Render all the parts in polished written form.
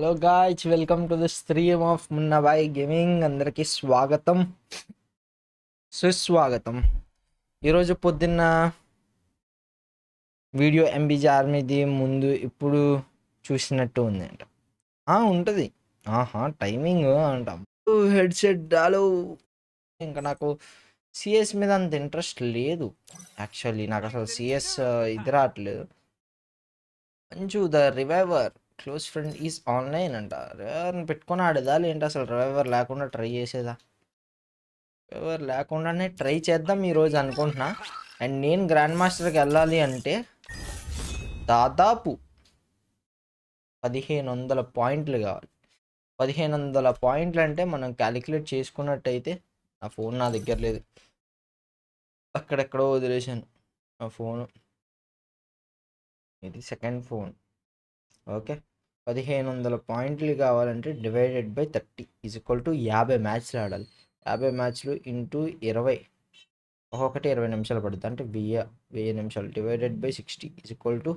Hello guys, welcome to the stream of Munnabhai gaming. అందరికీ స్వాగతం, సుస్వాగతం. ఈరోజు పొద్దున్న వీడియో ఎంబీజీ ఆర్మీది ముందు ఇప్పుడు చూసినట్టు ఉంది అంట. ఉంటుంది. టైమింగ్ అంటాం. హెడ్సెట్ డాలో. ఇంకా నాకు సిఎస్ మీద అంత ఇంట్రెస్ట్ లేదు. యాక్చువల్లీ నాకు అసలు సిఎస్ ఇది రావట్లేదు. Manchu the reviver close friend is online అంట. రివైవర్ని పెట్టుకొని ఆడేదాలు ఏంటి అసలు? రివైవర్ లేకుండా ట్రై చేసేదా? రివైవర్ లేకుండానే ట్రై చేద్దాం ఈరోజు అనుకుంటున్నా. అండ్ నేను గ్రాండ్ మాస్టర్కి వెళ్ళాలి అంటే దాదాపు 1500 పాయింట్లు కావాలి. 1500 పాయింట్లు అంటే మనం క్యాలిక్యులేట్ చేసుకున్నట్టయితే, నా ఫోన్ నా దగ్గర లేదు, అక్కడెక్కడో వదిలేశాను నా ఫోను. ఇది సెకండ్ ఫోన్. ఓకే, 1500 పాయింట్లు కావాలంటే divided by 30 is equal to 50 మ్యాచ్లు ఆడాలి. 50 మ్యాచ్లు ఇంటూ 20, ఒక్కొక్కటి 20 నిమిషాలు పడుతుంది. అంటే 1000 నిమిషాలు divided by 60 is equal to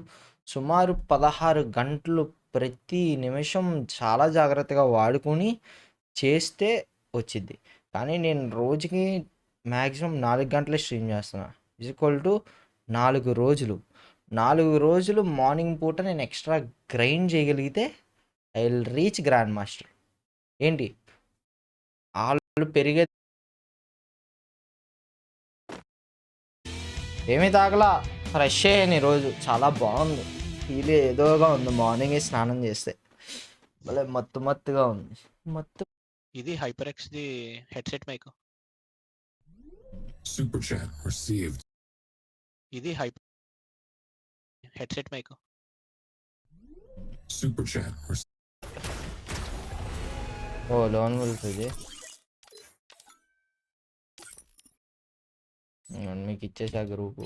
సుమారు 16 గంటలు. ప్రతి నిమిషం చాలా జాగ్రత్తగా వాడుకొని చేస్తే వచ్చింది. కానీ నేను రోజుకి మ్యాక్సిమం 4 గంటలే స్ట్రీమ్ చేస్తున్నా. ఈజ్ ఈక్వల్ టు 4 రోజులు. 4 రోజులు మార్నింగ్ పూట నేను ఎక్స్ట్రా గ్రైండ్ చేయగలిగితే I will reach grand master. ఏంటి వాళ్ళు పెరిగే ఏమీ తాగలా, ఫ్రెష్ అయ్యాను ఈరోజు. చాలా బాగుంది, ఫీల్ ఏదోగా ఉంది. మార్నింగే స్నానం చేస్తే భలే మత్తుగా ఉంది. ఇది hyper ex the headset mic. Super chat received. ఇది headset mic. Super chat received. ఓ లోన్ వెళ్తుంది. మీకు ఇచ్చేసా గ్రూపు.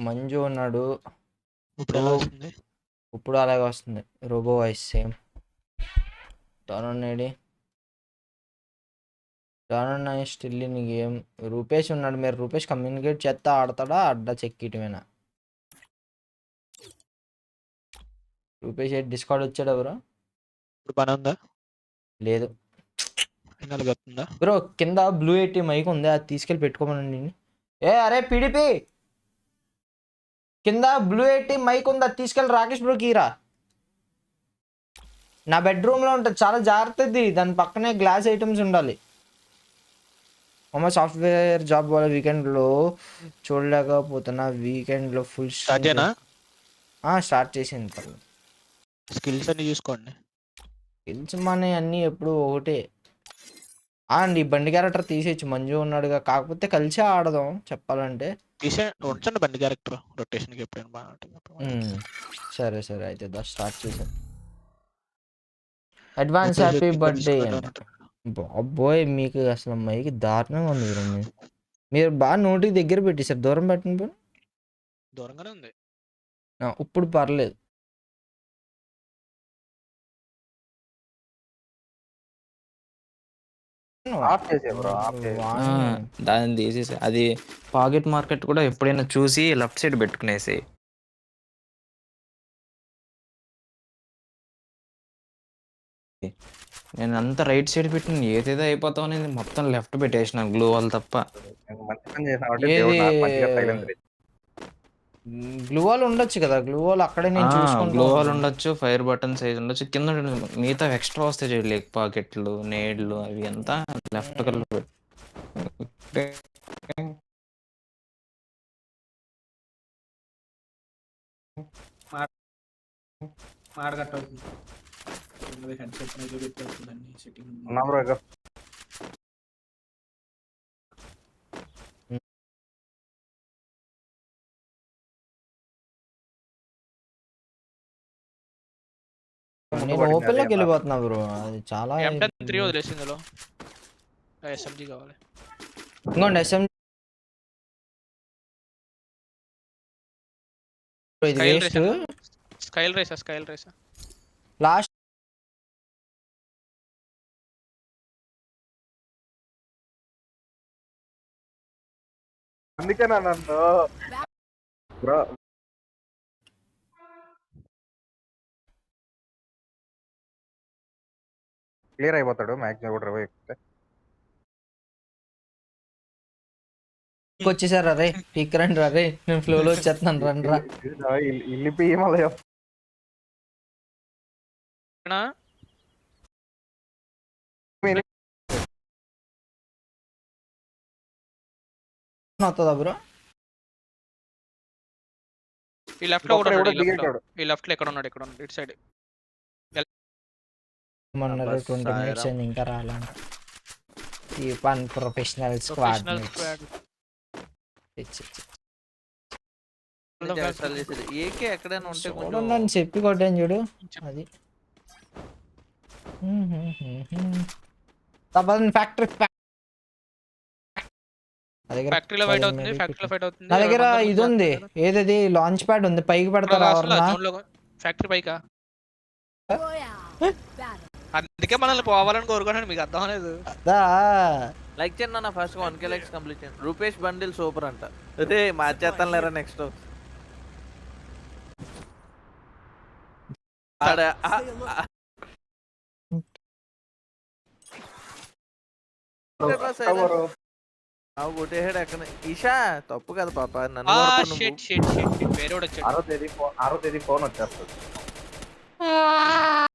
మంజు ఉన్నాడు ఇప్పుడు అలాగే వస్తుంది. Robo voice same. డోనన్నాడు స్టిల్ ఇన్ గేమ్. రూపేష్ ఉన్నాడు. మీరు రూపేష్ కమ్యూనికేట్ చేస్తా ఆడతాడా అడ్డా చెక్కిటమేనా? రూపేష్ డిస్కార్డ్ వచ్చాడు ఎవరు? ఇప్పుడు పని ఉందా? లేదు బ్రో. కింద బ్లూ 80 మైక్ ఉంది, అది తీసుకెళ్ళి పెట్టుకోమనండి. అరే పిడిపి, కింద బ్లూ 80 మైక్ ఉంది, అది తీసుకెళ్ళి రాకేష్ బ్రోకి ఇరా. నా బెడ్రూమ్లో ఉంటుంది, చాలా జాగ్రత్తది. దాని పక్కనే గ్లాస్ ఐటమ్స్ ఉండాలి. అమ్మ సాఫ్ట్వేర్ జాబ్ వాళ్ళ వీకెండ్లో చూడలేకపోతున్నా. వీకెండ్లో ఫుల్ స్టార్ట్ చేసింది. స్కిల్స్ అన్ని చూసుకోండి. స్కిల్స్ మన అన్నీ ఎప్పుడు ఒకటే అండి. బండి క్యారెక్టర్ తీసేయచ్చు, మంజు ఉన్నాడుగా. కాకపోతే కలిసి ఆడదాం చెప్పాలంటే. ఉంచండి బండి క్యారెక్టర్ రొటేషన్కి ఎప్పుడైనా బాగుంటుంది. సరే అయితే స్టార్ట్ చేసాం. Advance happy birthday. బాబోయ్, మీకు అసలు మైకి దారుణంగా ఉంది బ్రో. మీరు బాగా నోటికి దగ్గర పెట్టేశారు. దూరం పెట్టండి. దూరంగానే ఉంది ఇప్పుడు పర్లేదు. దాన్ని తీసేసి అది పాకెట్ మార్కెట్ కూడా ఎప్పుడైనా చూసి లెఫ్ట్ సైడ్ పెట్టుకునేసి. నేను అంతా రైట్ సైడ్ పెట్టిన ఏదేదో అయిపోతాం అనేది మొత్తం లెఫ్ట్ పెట్టేసిన గ్లూ వాల్ తప్ప. గ్లూ వాల్ ఉండొచ్చు కదా. గ్లూ వాల్ అక్కడే నేను చూసుకుంటా. గ్లూ వాల్ ఉండొచ్చు, ఫైర్ బటన్ సైజ్ ఉండొచ్చు. కింద మిగతా ఎక్స్ట్రా వస్తాయి చూడు, లెగ్ పాకెట్లు, నేడ్లు, అవి అంతా లెఫ్ట్ కలర్. నేను ఓపెన్ లోకి వెళ్ళిపోతున్నా బ్రో. అది చాలా వదిలేసింది. ఎస్ఎంజీ కావాలి. ఇంకోండి ఎస్ఎంజీ. ఇది వేస్ట్. స్కైల్ రేసా లాస్ట్ అందుకే నన్ను బ్రో క్లియర్ అయిపోతాడు మ్యాక్సిమం కూడా 20 ఎక్కితే. వచ్చేసారా రే పీక్ రండి రా రే నేను ఫ్లోలో వచ్చేస్తున్నాను రండి రా ఇల్లిపి మళ్ళీ అవుతుందా బ్రో ఈ లెఫ్ట్ లో కూడా ఒక్కడే ఉన్నాడు, కూడా దిగేటాడు. ఈ లెఫ్ట్ లో ఎక్కడ ఉన్నాడు, ఇక్కడ ఉన్నాడు, ఇటు సైడ్. మొన్న అబ్బా, 20 మినిట్స్ సాయిరామ్. అయింది ఇంకా రాలంట ఈ పన్ professional squad professional mates squad. జాగ్రత్తలు చేసేది. ఏకే ఎక్కడైనా ఉంటే కొంచెం చూడండి చెప్పి కొట్టాను చూడు అది ఫ్యాక్టరీ ఫ్యాక్టరీలో ఫైట్ అవుతుంది, ఫ్యాక్టరీలో ఫైట్ అవుతుంది. నా దగ్గర ఇది ఉంది ఏదది లాంచ్ ప్యాడ్ ఉంది పైకి పెడతారా ఎవరన్నా ఫ్యాక్టరీ పైకా? అందుకే మనల్ని పోవాలని కోరుకున్నాను, మీకు అర్థం లేదు. అదా లైక్ చేయండి అన్న. ఫస్ట్ 1K లైక్స్ కంప్లీట్ చేయండి. రూపేష్ బండిల్ సూపర్ అంట. అదే మార్చేస్తాను లేరా నెక్స్ట్. కొట్టేసాడు ఎక్కడ. ఈషా తప్పు కదా పాప, నన్ను కొడతావు నువ్వు. షిట్ షిట్ షిట్ వేరే వాడు వచ్చాడు. 6వ తేదీ ఫోన్ వచ్చేస్తుంది.